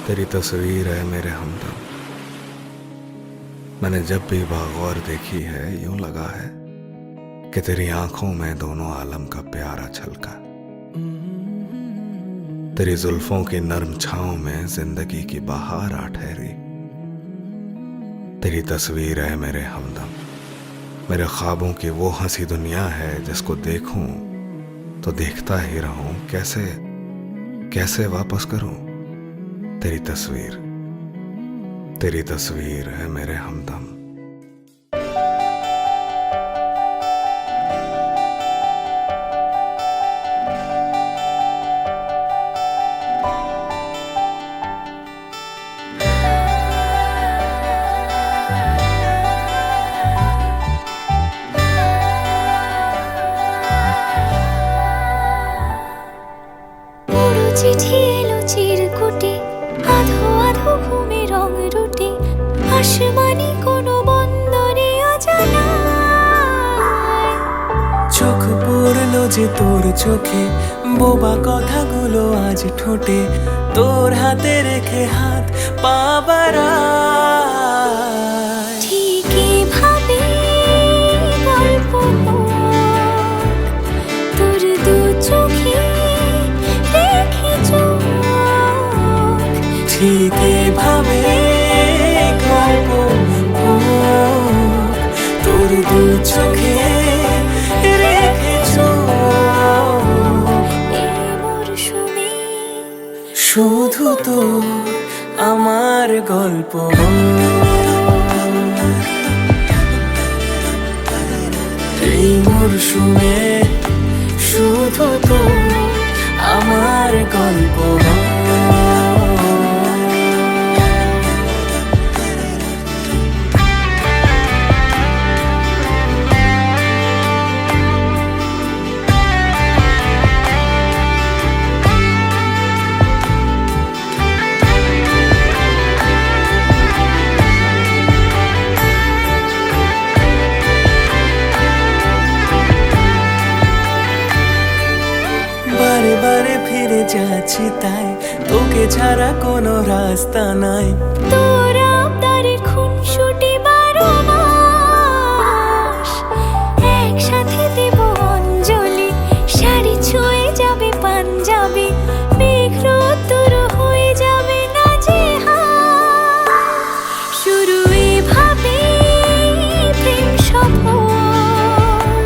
तेरी तस्वीर है मेरे हमदम। मैंने जब भी बागौर देखी है यूं लगा है कि तेरी आंखों में दोनों आलम का प्यारा छलका। तेरी जुल्फों की नर्म छांव में जिंदगी की बहार आ ठहरी। तेरी तस्वीर है मेरे हमदम। मेरे ख्वाबों की वो हंसी दुनिया है जिसको देखूं तो देखता ही रहूं। कैसे कैसे वापस करूं तेरी तस्वीर है मेरे हमदम। চিঠি এলো চিরকুটে, আধো আধো ঘুমে রং রুটে, আসমানি কোনো বন্দরে অজানায়। চোখ পড়লো যে তোর চোখে, বোবা কথাগুলো আজ ঠোঁটে, তোর হাতে রেখে হাত পা বাড়ায়। ঠিক এভাবে গল্প তোর দু চোখে রেখে চোখ, ঠিক এভাবে গল্প তোর দু চোখে রেখে চোখ। এই মরশুমে শুধু তো আমার গল্প, এই মরশুমে শুধু তো আমার গল্প। বারে বারে ফিরে যাচ্ছি তাই, তোকে ছাড়া কোনো রাস্তা নাই। তোর আবদারের খুনসুটি 12 মাস, একসাথে দেব অঞ্জলি, শাড়ি ছুঁয়ে যাবে পাঞ্জাবি, মেঘ রোদ্দুর হয়ে যাবে নাজেহাল। শুরু এভাবে প্রেম সফর,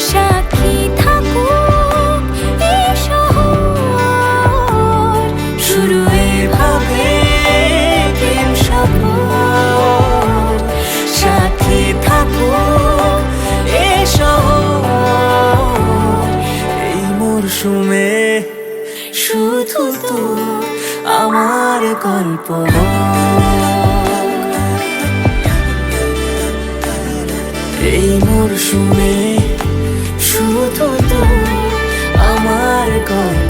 সাক্ষী থাকুক এই শহর। শুরু এভাবে প্রেম সফর, সাথী থাকুক এ শহর। এই মরশুমে শুধু তো আমার গল্প, এই মরশুমে শুধু তো আমার গল্প।